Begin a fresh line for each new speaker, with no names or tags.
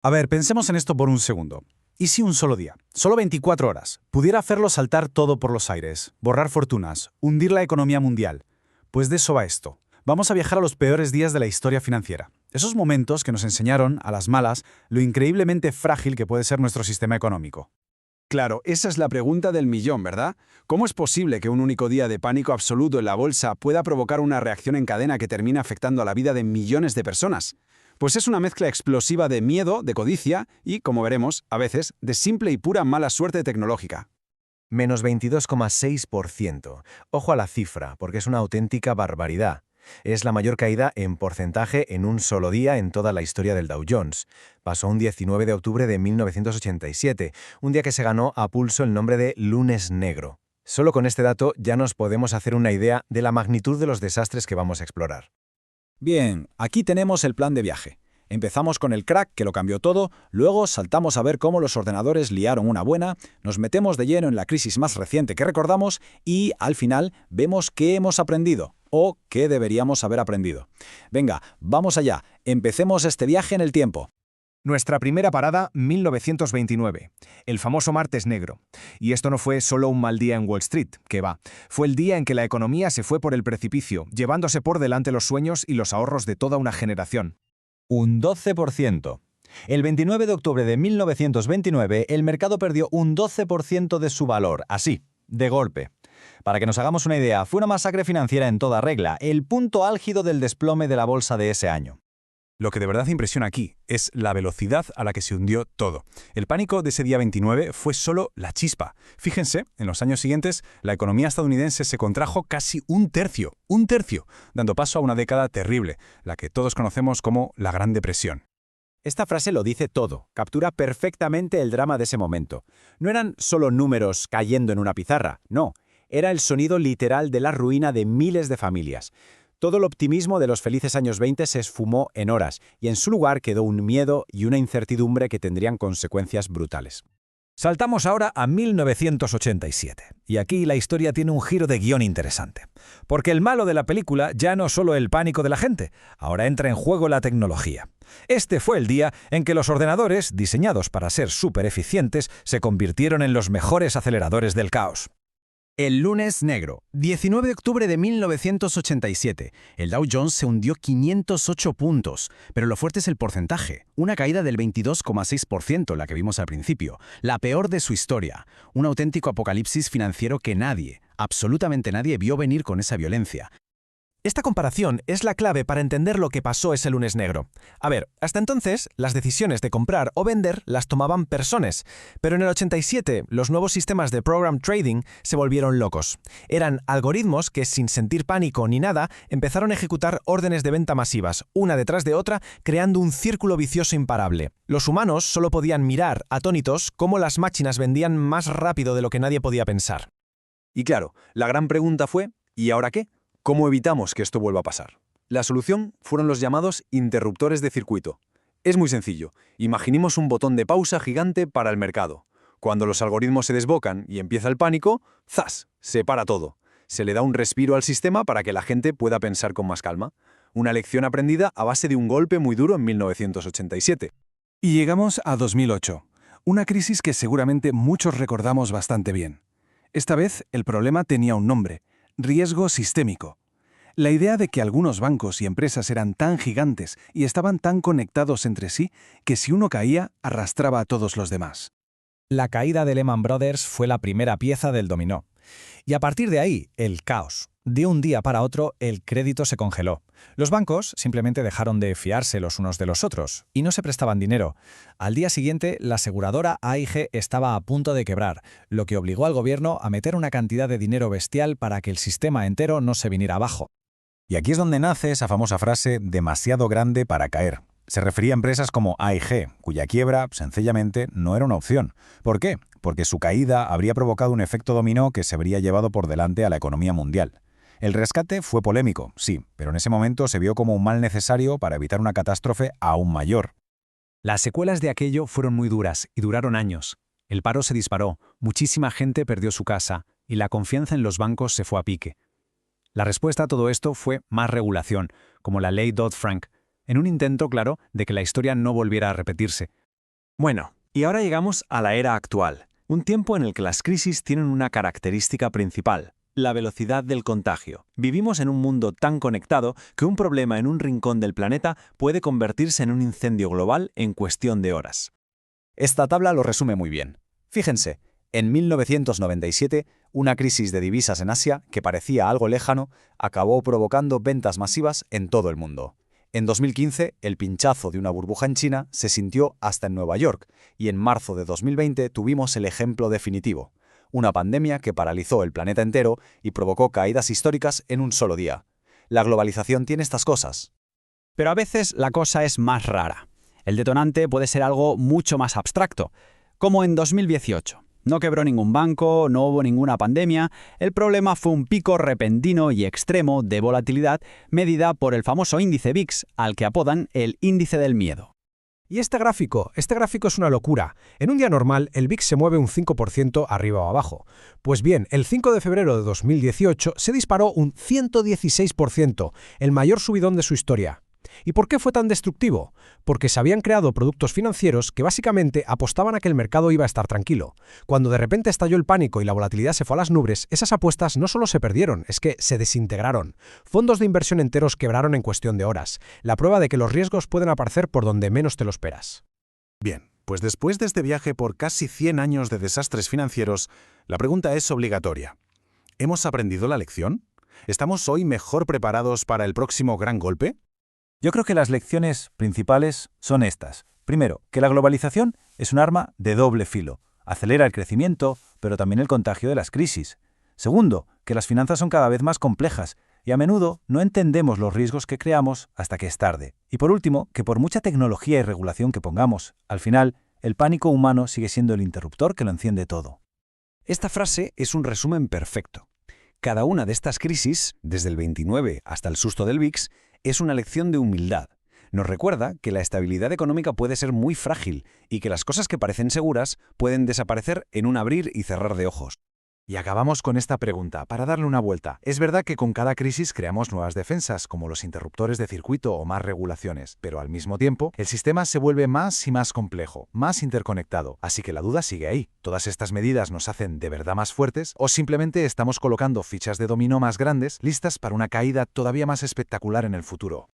A ver, pensemos en esto por un segundo. ¿Y si un solo día, solo 24 horas, pudiera hacerlo saltar todo por los aires, borrar fortunas, hundir la economía mundial? Pues de eso va esto. Vamos a viajar a los peores días de la historia financiera. Esos momentos que nos enseñaron, a las malas, lo increíblemente frágil que puede ser nuestro sistema económico.
Claro, esa es la pregunta del millón, ¿verdad? ¿Cómo es posible que un único día de pánico absoluto en la bolsa pueda provocar una reacción en cadena que termine afectando a la vida de millones de personas? Pues es una mezcla explosiva de miedo, de codicia y, como veremos, a veces, de simple y pura mala suerte tecnológica.
Menos 22,6%. Ojo a la cifra, porque es una auténtica barbaridad. Es la mayor caída en porcentaje en un solo día en toda la historia del Dow Jones. Pasó un 19 de octubre de 1987, un día que se ganó a pulso el nombre de lunes negro. Solo con este dato ya nos podemos hacer una idea de la magnitud de los desastres que vamos a explorar.
Bien, aquí tenemos el plan de viaje. Empezamos con el crack, que lo cambió todo, luego saltamos a ver cómo los ordenadores liaron una buena, nos metemos de lleno en la crisis más reciente que recordamos y, al final, vemos qué hemos aprendido o qué deberíamos haber aprendido. Venga, vamos allá, empecemos este viaje en el tiempo.
Nuestra primera parada, 1929, el famoso martes negro. Y esto no fue solo un mal día en Wall Street, que va. Fue el día en que la economía se fue por el precipicio, llevándose por delante los sueños y los ahorros de toda una generación.
Un 12%. El 29 de octubre de 1929, el mercado perdió un 12% de su valor, así, de golpe. Para que nos hagamos una idea, fue una masacre financiera en toda regla, el punto álgido del desplome de la bolsa de ese año.
Lo que de verdad impresiona aquí es la velocidad a la que se hundió todo. El pánico de ese día 29 fue solo la chispa. Fíjense, en los años siguientes, la economía estadounidense se contrajo casi un tercio, dando paso a una década terrible, la que todos conocemos como la Gran Depresión.
Esta frase lo dice todo, captura perfectamente el drama de ese momento. No eran solo números cayendo en una pizarra, no, era el sonido literal de la ruina de miles de familias. Todo el optimismo de los felices años 20 se esfumó en horas, y en su lugar quedó un miedo y una incertidumbre que tendrían consecuencias brutales.
Saltamos ahora a 1987, y aquí la historia tiene un giro de guión interesante. Porque el malo de la película ya no solo el pánico de la gente, ahora entra en juego la tecnología. Este fue el día en que los ordenadores, diseñados para ser súper eficientes, se convirtieron en los mejores aceleradores del caos.
El lunes negro, 19 de octubre de 1987. El Dow Jones se hundió 508 puntos, pero lo fuerte es el porcentaje. Una caída del 22,6%, la que vimos al principio, la peor de su historia. Un auténtico apocalipsis financiero que nadie, absolutamente nadie, vio venir con esa violencia.
Esta comparación es la clave para entender lo que pasó ese lunes negro. A ver, hasta entonces, las decisiones de comprar o vender las tomaban personas, pero en el 87 los nuevos sistemas de program trading se volvieron locos. Eran algoritmos que, sin sentir pánico ni nada, empezaron a ejecutar órdenes de venta masivas, una detrás de otra, creando un círculo vicioso imparable. Los humanos solo podían mirar, atónitos, cómo las máquinas vendían más rápido de lo que nadie podía pensar.
Y claro, la gran pregunta fue, ¿y ahora qué? ¿Cómo evitamos que esto vuelva a pasar? La solución fueron los llamados interruptores de circuito. Es muy sencillo. Imaginemos un botón de pausa gigante para el mercado. Cuando los algoritmos se desbocan y empieza el pánico, ¡zas!, se para todo. Se le da un respiro al sistema para que la gente pueda pensar con más calma. Una lección aprendida a base de un golpe muy duro en 1987.
Y llegamos a 2008, una crisis que seguramente muchos recordamos bastante bien. Esta vez el problema tenía un nombre: riesgo sistémico. La idea de que algunos bancos y empresas eran tan gigantes y estaban tan conectados entre sí que si uno caía, arrastraba a todos los demás.
La caída de Lehman Brothers fue la primera pieza del dominó. Y a partir de ahí, el caos. De un día para otro, el crédito se congeló. Los bancos simplemente dejaron de fiarse los unos de los otros y no se prestaban dinero. Al día siguiente, la aseguradora AIG estaba a punto de quebrar, lo que obligó al gobierno a meter una cantidad de dinero bestial para que el sistema entero no se viniera abajo.
Y aquí es donde nace esa famosa frase demasiado grande para caer. Se refería a empresas como AIG, cuya quiebra, sencillamente, no era una opción. ¿Por qué? Porque su caída habría provocado un efecto dominó que se habría llevado por delante a la economía mundial. El rescate fue polémico, sí, pero en ese momento se vio como un mal necesario para evitar una catástrofe aún mayor.
Las secuelas de aquello fueron muy duras y duraron años. El paro se disparó, muchísima gente perdió su casa y la confianza en los bancos se fue a pique. La respuesta a todo esto fue más regulación, como la ley Dodd-Frank, en un intento claro de que la historia no volviera a repetirse.
Bueno, y ahora llegamos a la era actual, un tiempo en el que las crisis tienen una característica principal: la velocidad del contagio. Vivimos en un mundo tan conectado que un problema en un rincón del planeta puede convertirse en un incendio global en cuestión de horas.
Esta tabla lo resume muy bien. Fíjense, en 1997, una crisis de divisas en Asia, que parecía algo lejano, acabó provocando ventas masivas en todo el mundo. En 2015, el pinchazo de una burbuja en China se sintió hasta en Nueva York, y en marzo de 2020 tuvimos el ejemplo definitivo: una pandemia que paralizó el planeta entero y provocó caídas históricas en un solo día. La globalización tiene estas cosas.
Pero a veces la cosa es más rara. El detonante puede ser algo mucho más abstracto, como en 2018. No quebró ningún banco, no hubo ninguna pandemia, el problema fue un pico repentino y extremo de volatilidad medida por el famoso índice VIX, al que apodan el índice del miedo.
Y este gráfico es una locura. En un día normal, el VIX se mueve un 5% arriba o abajo. Pues bien, el 5 de febrero de 2018 se disparó un 116%, el mayor subidón de su historia. ¿Y por qué fue tan destructivo? Porque se habían creado productos financieros que básicamente apostaban a que el mercado iba a estar tranquilo. Cuando de repente estalló el pánico y la volatilidad se fue a las nubes, esas apuestas no solo se perdieron, es que se desintegraron. Fondos de inversión enteros quebraron en cuestión de horas. La prueba de que los riesgos pueden aparecer por donde menos te lo esperas.
Bien, pues después de este viaje por casi 100 años de desastres financieros, la pregunta es obligatoria. ¿Hemos aprendido la lección? ¿Estamos hoy mejor preparados para el próximo gran golpe?
Yo creo que las lecciones principales son estas. Primero, que la globalización es un arma de doble filo. Acelera el crecimiento, pero también el contagio de las crisis. Segundo, que las finanzas son cada vez más complejas y a menudo no entendemos los riesgos que creamos hasta que es tarde. Y por último, que por mucha tecnología y regulación que pongamos, al final, el pánico humano sigue siendo el interruptor que lo enciende todo.
Esta frase es un resumen perfecto. Cada una de estas crisis, desde el 29 hasta el susto del VIX, es una lección de humildad. Nos recuerda que la estabilidad económica puede ser muy frágil y que las cosas que parecen seguras pueden desaparecer en un abrir y cerrar de ojos.
Y acabamos con esta pregunta, para darle una vuelta. Es verdad que con cada crisis creamos nuevas defensas, como los interruptores de circuito o más regulaciones, pero al mismo tiempo, el sistema se vuelve más y más complejo, más interconectado. Así que la duda sigue ahí. ¿Todas estas medidas nos hacen de verdad más fuertes o simplemente estamos colocando fichas de dominó más grandes, listas para una caída todavía más espectacular en el futuro?